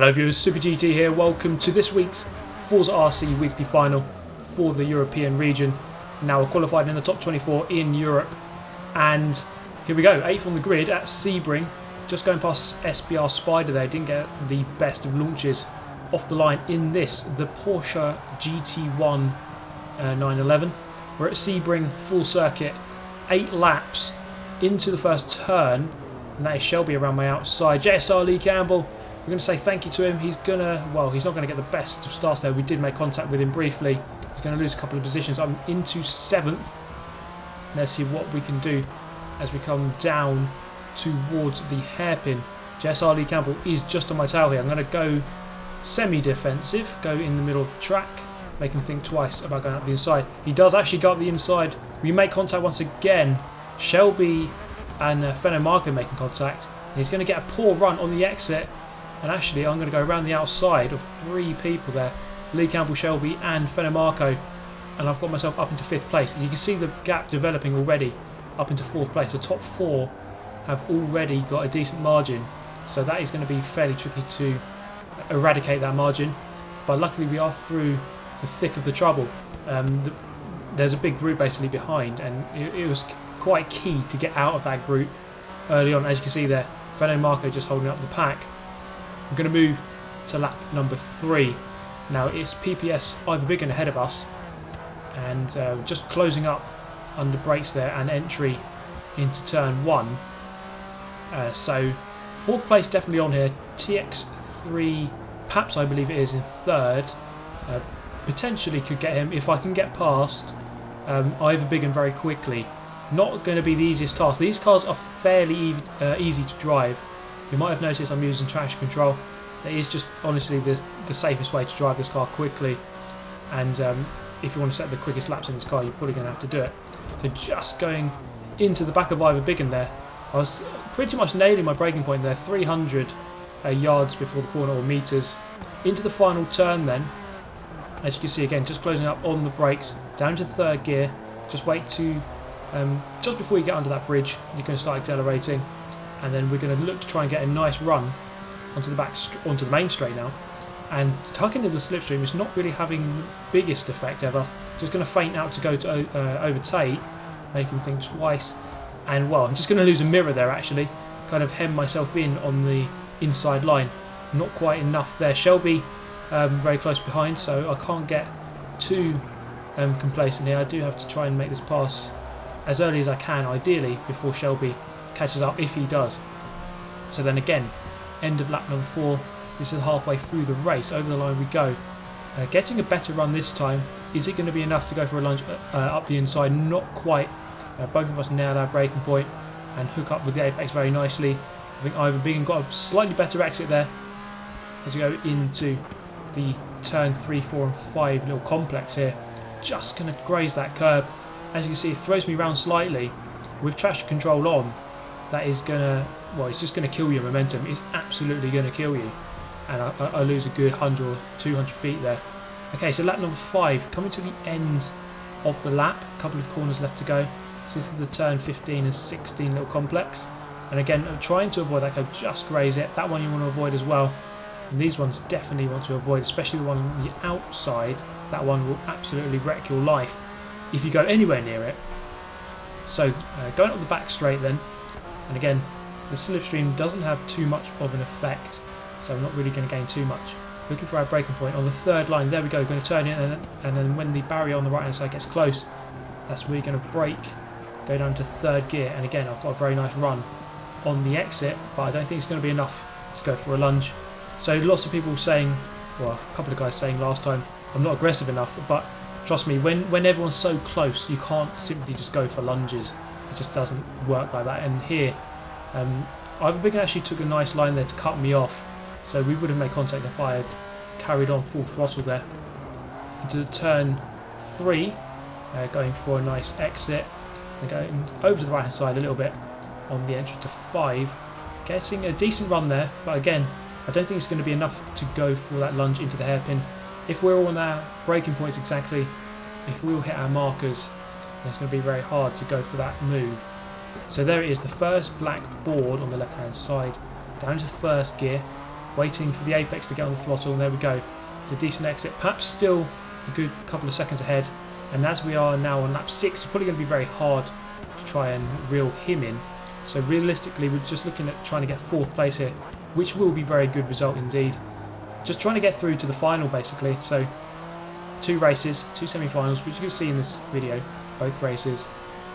Hello viewers, Super GT here. Welcome to this week's Forza RC weekly final for the European region. Now we're qualified in the top 24 in Europe, and here we go, 8th on the grid at Sebring. Just going past SPR Spider there, didn't get the best of launches off the line in this, the Porsche GT1 911. We're at Sebring, full circuit, 8 laps into the first turn, and that is Shelby around my outside. JSR Lee Campbell, we're going to say thank you to him. He's going to, well, he's not going to get the best of starts there. We did make contact with him briefly. He's going to lose a couple of positions. I'm into 7th. Let's see what we can do as we come down towards the hairpin. JSR Lee Campbell is just on my tail here. I'm going to go semi-defensive, go in the middle of the track, make him think twice about going up the inside. He does actually go up the inside. We make contact once again. Shelby and Fenno making contact. And he's going to get a poor run on the exit. And actually, I'm going to go around the outside of 3 people there. Lee Campbell, Shelby and Fenno. And I've got myself up into 5th place. And you can see the gap developing already up into 4th place. The top 4 have already got a decent margin. So that is going to be fairly tricky to eradicate that margin. But luckily we are through the thick of the trouble. There's a big group basically behind. And it was quite key to get out of that group early on. As you can see there, Fenno just holding up the pack. We're going to move to lap number 3. Now it's PPS Iverbigen ahead of us, and just closing up under brakes there and entry into turn 1. So 4th place definitely on here. TX3, perhaps I believe it is, in 3rd. Potentially could get him if I can get past Iverbigen very quickly. Not going to be the easiest task. These cars are fairly easy to drive. You might have noticed I'm using traction control. That is just honestly the safest way to drive this car quickly, and if you want to set the quickest laps in this car, you're probably going to have to do it. So just going into the back of Iverbigen there, I was pretty much nailing my braking point there, 300 yards before the corner, or meters, into the final turn then. As you can see again, just closing up on the brakes, down to 3rd gear, just wait to, just before you get under that bridge, you're going to start accelerating. And then we're going to look to try and get a nice run onto the main straight now. And tucking into the slipstream is not really having the biggest effect ever. Just going to feint out to go to overtake, make him think twice. And well, I'm just going to lose a mirror there actually. Kind of hem myself in on the inside line. Not quite enough there. Shelby very close behind, so I can't get too complacent here. I do have to try and make this pass as early as I can, ideally, before Shelby catches up, if he does. So then again, end of lap number 4. This is halfway through the race. Over the line we go. Getting a better run this time. Is it going to be enough to go for a lunge up the inside? Not quite. Both of us nailed our braking point and hook up with the apex very nicely. I think Iverbigen got a slightly better exit there as we go into the turn 3, 4 and 5 little complex here. Just going to graze that curb. As you can see, it throws me around slightly. With traction control on, that is going to, well, it's just going to kill your momentum. It's absolutely going to kill you. And I lose a good 100 or 200 feet there. Okay, so lap number 5, coming to the end of the lap. A couple of corners left to go. So this is the turn 15 and 16 little complex. And again, I'm trying to avoid that curve, just graze it. That one you want to avoid as well. And these ones definitely want to avoid, especially the one on the outside. That one will absolutely wreck your life if you go anywhere near it. So going up the back straight then, and again the slipstream doesn't have too much of an effect, so I'm not really going to gain too much. Looking for our braking point on the 3rd line. There we go, going to turn in, and then when the barrier on the right hand side gets close, that's where you're going to brake, go down to 3rd gear. And again, I've got a very nice run on the exit, but I don't think it's going to be enough to go for a lunge. So lots of people saying, well, a couple of guys saying last time I'm not aggressive enough, but trust me, when everyone's so close, you can't simply just go for lunges. It just doesn't work like that. And here, Iverbigen actually took a nice line there to cut me off, so we would have made contact if I had carried on full throttle there. Into the turn 3, going for a nice exit, and going over to the right hand side a little bit on the entry to 5, getting a decent run there, but again, I don't think it's going to be enough to go for that lunge into the hairpin. If we're all on our braking points exactly, if we all hit our markers, then it's going to be very hard to go for that move. So there it is, the first black board on the left hand side, down to 1st gear. waiting for the apex to get on the throttle, and there we go. It's a decent exit, perhaps still a good couple of seconds ahead, and as we are now on lap 6, it's probably going to be very hard to try and reel him in. So realistically, we're just looking at trying to get 4th place here, which will be a very good result indeed. Just trying to get through to the final basically. So 2 races, 2 semi-finals, which you can see in this video, both races,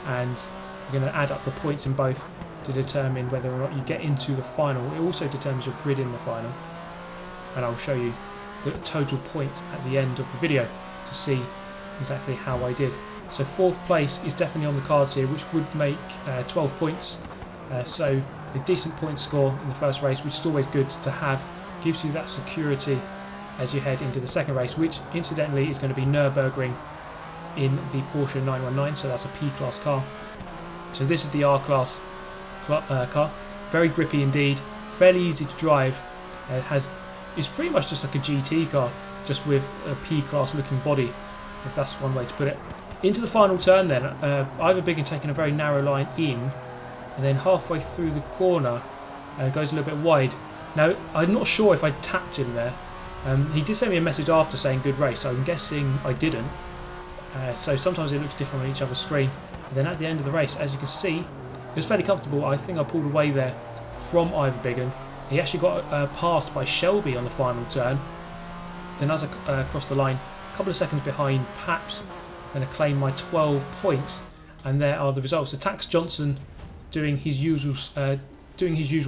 and we're going to add up the points in both to determine whether or not you get into the final. It also determines your grid in the final, and I'll show you the total points at the end of the video to see exactly how I did. So 4th place is definitely on the cards here, which would make 12 points. So a decent point score in the first race, which is always good to have. Gives you that security as you head into the second race, which incidentally is going to be Nürburgring in the Porsche 919, so that's a P-Class car. So this is the R-Class car. Very grippy indeed, fairly easy to drive. It's pretty much just like a GT car, just with a P-Class looking body, if that's one way to put it. Into the final turn then, Iverbigen taking a very narrow line in, and then halfway through the corner goes a little bit wide. Now, I'm not sure if I tapped him there. He did send me a message after saying good race, so I'm guessing I didn't. So sometimes it looks different on each other's screen. And then at the end of the race, as you can see, it was fairly comfortable. I think I pulled away there from Iverbigen. He actually got passed by Shelby on the final turn. Then as I crossed the line, a couple of seconds behind, perhaps going to claim my 12 points. And there are the results. So Tax Johnson doing his usual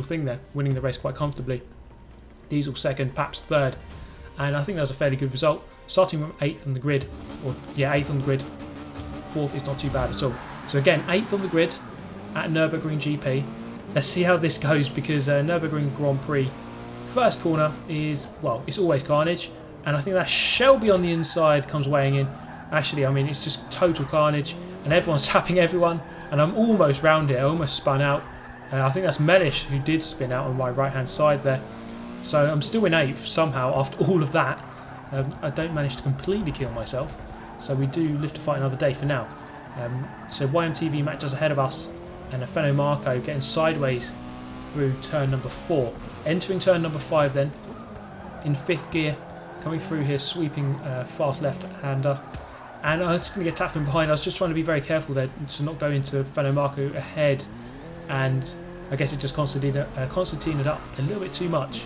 thing there, winning the race quite comfortably. Diesel second, Paps third, and I think that was a fairly good result. Starting from 8th on the grid, 8th on the grid. 4th is not too bad at all. So again, 8th on the grid at Nürburgring GP. Let's see how this goes, because Nürburgring Grand Prix first corner is, well, it's always carnage, and I think that Shelby on the inside comes weighing in. Actually, I mean, it's just total carnage, and everyone's tapping everyone, and I'm almost round it. I almost spun out. I think that's Mellish who did spin out on my right hand side there. So I'm still in 8th somehow after all of that. I don't manage to completely kill myself, so we do live to fight another day for now. So YMTV Matt just ahead of us, and Fenno Marco getting sideways through turn number 4. Entering turn number 5 then, in 5th gear, coming through here, sweeping fast left-hander. And I'm just going to get tapped from behind. I was just trying to be very careful there to not go into Fenno Marco ahead, and I guess it just concertinaed up a little bit too much,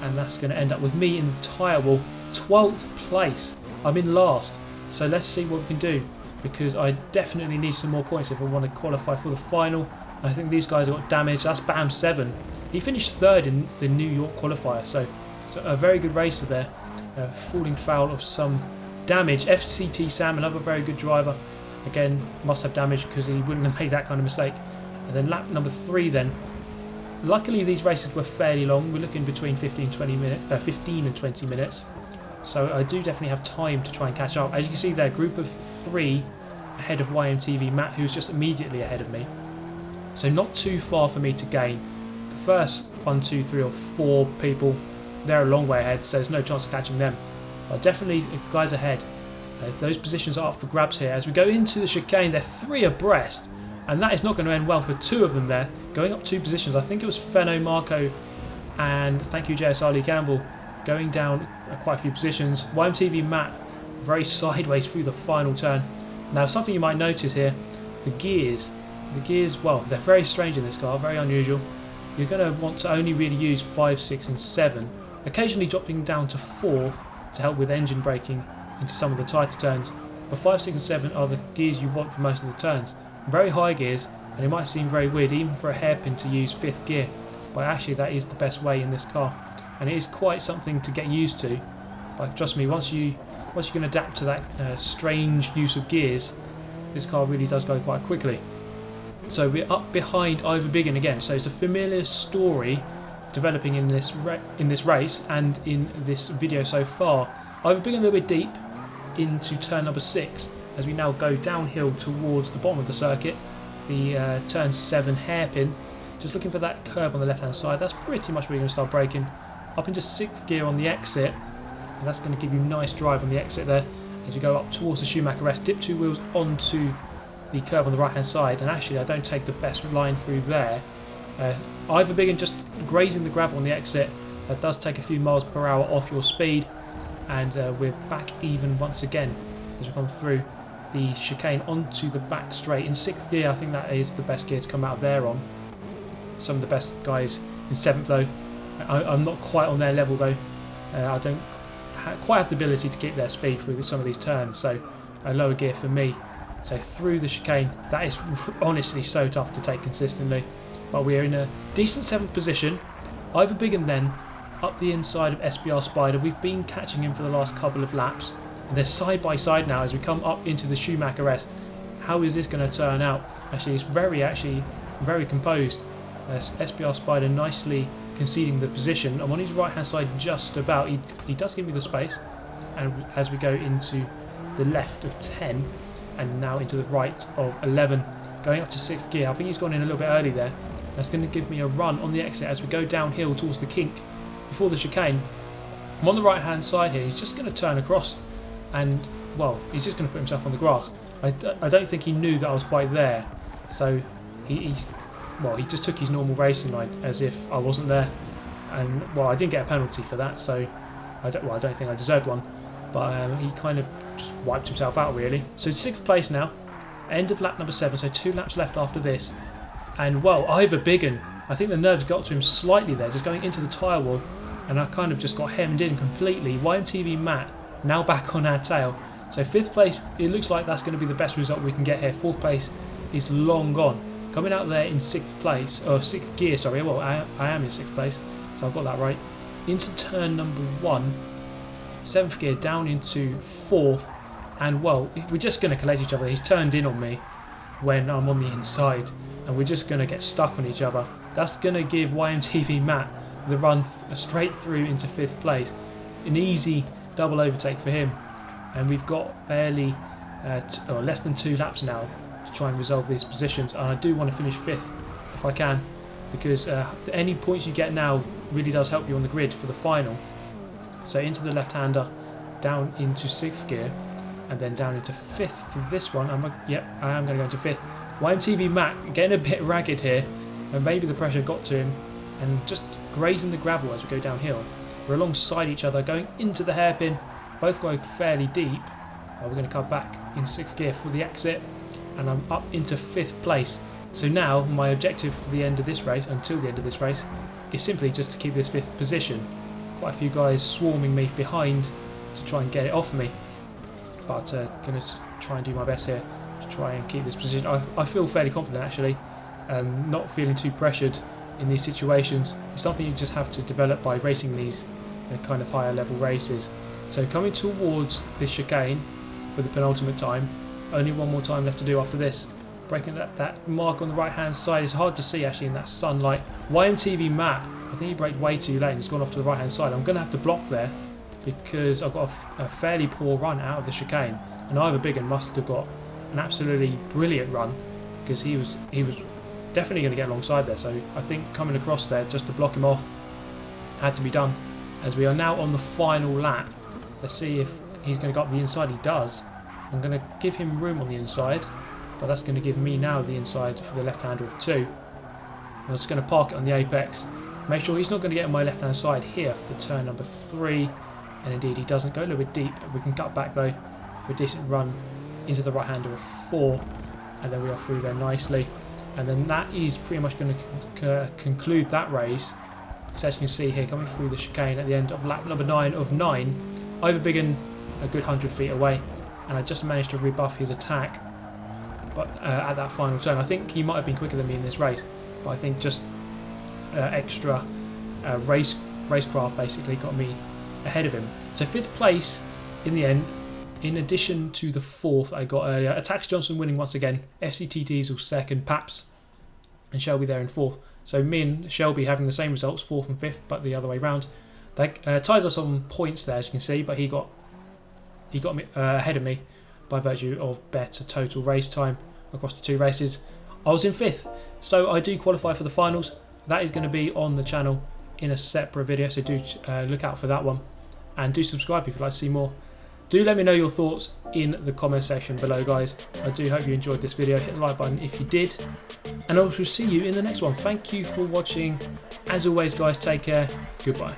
and that's going to end up with me in the tyre wall. 12th place. I'm in last, so let's see what we can do, because I definitely need some more points if I want to qualify for the final. And I think these guys have got damage. That's Bam 7. He finished 3rd in the New York qualifier, so a very good racer there, falling foul of some damage. FCT Sam, another very good driver, again must have damage because he wouldn't have made that kind of mistake. And then lap number 3 then. Luckily these races were fairly long. We're looking between 15 and 20 minutes. So I do definitely have time to try and catch up. As you can see there, group of 3 ahead of YMTV Matt, who's just immediately ahead of me. So not too far for me to gain. The first 1, 2, 3 or 4 people, they're a long way ahead, so there's no chance of catching them. But definitely guys ahead. Those positions are up for grabs here. As we go into the chicane, they're 3 abreast. And that is not going to end well for 2 of them there. Going up 2 positions. I think it was Fenno Marco and thank you JSR Lee Campbell going down quite a few positions. YMTV Matt very sideways through the final turn. Now something you might notice here, the gears, well, they're very strange in this car, very unusual. You're going to want to only really use 5, 6 and 7, occasionally dropping down to 4th to help with engine braking into some of the tighter turns. But 5, 6 and 7 are the gears you want for most of the turns. Very high gears, and it might seem very weird even for a hairpin to use 5th gear, but actually that is the best way in this car, and it is quite something to get used to. But trust me, once you can adapt to that strange use of gears, this car really does go quite quickly. So we're up behind Iverbigen again, so it's a familiar story developing in this race and in this video so far. Iverbigen a little bit deep into turn number 6 as we now go downhill towards the bottom of the circuit, the turn 7 hairpin. Just looking for that curb on the left hand side. That's pretty much where you're going to start braking. Up into 6th gear on the exit, and that's going to give you nice drive on the exit there as you go up towards the Schumacher S. Dip 2 wheels onto the curb on the right hand side, and actually I don't take the best line through there. Iverbigen just grazing the gravel on the exit, That does take a few miles per hour off your speed, and we're back even once again as we've gone through the chicane onto the back straight. In 6th gear, I think that is the best gear to come out of there on. Some of the best guys in 7th though. I'm not quite on their level though. I don't quite have the ability to keep their speed through some of these turns, so a lower gear for me. So through the chicane, that is honestly so tough to take consistently. But we're in a decent 7th position. Either big and then up the inside of SBR Spider. We've been catching him for the last couple of laps. And they're side by side now as we come up into the Schumacher S. How is this going to turn out? Actually, it's very composed. SBR Spider nicely conceding the position. I'm on his right hand side just about. He does give me the space. And as we go into the left of 10 and now into the right of 11, going up to 6th gear. I think he's gone in a little bit early there. That's going to give me a run on the exit as we go downhill towards the kink before the chicane. I'm on the right hand side here. He's just going to turn across and, well, he's just going to put himself on the grass. I don't think he knew that I was quite there, so he just took his normal racing line as if I wasn't there. And, well, I didn't get a penalty for that, so I don't think I deserved one, but he kind of just wiped himself out really. So 6th place now, end of lap number 7, so 2 laps left after this. And, well, Ivor Biggin, I think the nerves got to him slightly there, just going into the tyre wall, and I kind of just got hemmed in completely. YMTV Matt now back on our tail. So 5th place, it looks like that's going to be the best result we can get here. 4th place is long gone. Coming out there in 6th place, or 6th gear, sorry, well, I am in 6th place, so I've got that right. Into turn number 1, 7th gear down into 4th, and, well, we're just going to collect each other. He's turned in on me when I'm on the inside, and we're just going to get stuck on each other. That's going to give YMTV Matt the run straight through into 5th place. An easy double overtake for him, and we've got barely less than 2 laps now to try and resolve these positions, and I do want to finish 5th if I can, because any points you get now really does help you on the grid for the final. So into the left-hander, down into 6th gear, and then down into 5th for this one. I am going to go into 5th. YMTV Mac getting a bit ragged here, and maybe the pressure got to him, and just grazing the gravel as we go downhill. We're alongside each other, going into the hairpin, both going fairly deep. We're going to come back in 6th gear for the exit, and I'm up into 5th place. So now my objective for the end of this race, until the end of this race, is simply just to keep this 5th position. Quite a few guys swarming me behind to try and get it off me, but going to try and do my best here to try and keep this position. I feel fairly confident actually, not feeling too pressured in these situations. It's something you just have to develop by racing these kind of higher level races. So coming towards this chicane for the penultimate time, only one more time left to do after this. Breaking that mark on the right hand side is hard to see actually in that sunlight. YMTV Matt, I think he braked way too late and he's gone off to the right hand side. I'm going to have to block there because I've got a fairly poor run out of the chicane, and Ivor Biggin must have got an absolutely brilliant run because he was definitely going to get alongside there. So I think coming across there just to block him off had to be done. As we are now on the final lap, let's see if he's going to go up the inside. He does. I'm going to give him room on the inside, but that's going to give me now the inside for the left-hander of 2. I'm just going to park it on the apex. Make sure he's not going to get on my left-hand side here for turn number 3. And indeed he doesn't. Go a little bit deep. We can cut back though for a decent run into the right-hander of 4. And then we are through there nicely. And then that is pretty much going to conclude that race. Because as you can see here, coming through the chicane at the end of lap number 9 of 9, Ivor Biggin a good 100 feet away. And I just managed to rebuff his attack, but at that final turn. I think he might have been quicker than me in this race, but I think just extra racecraft basically got me ahead of him. So 5th place in the end, in addition to the 4th I got earlier. Attacks Johnson winning once again, FCT Diesel 2nd, Paps and Shelby there in 4th. So me and Shelby having the same results, 4th and 5th, but the other way round. That ties us on points there, as you can see, but he got me ahead of me by virtue of better total race time across the 2 races. I was in 5th, so I do qualify for the finals. That is going to be on the channel in a separate video, so do look out for that one, and do subscribe if you'd like to see more. Do let me know your thoughts in the comment section below, guys. I do hope you enjoyed this video. Hit the like button if you did, and I shall see you in the next one. Thank you for watching. As always, guys, take care. Goodbye.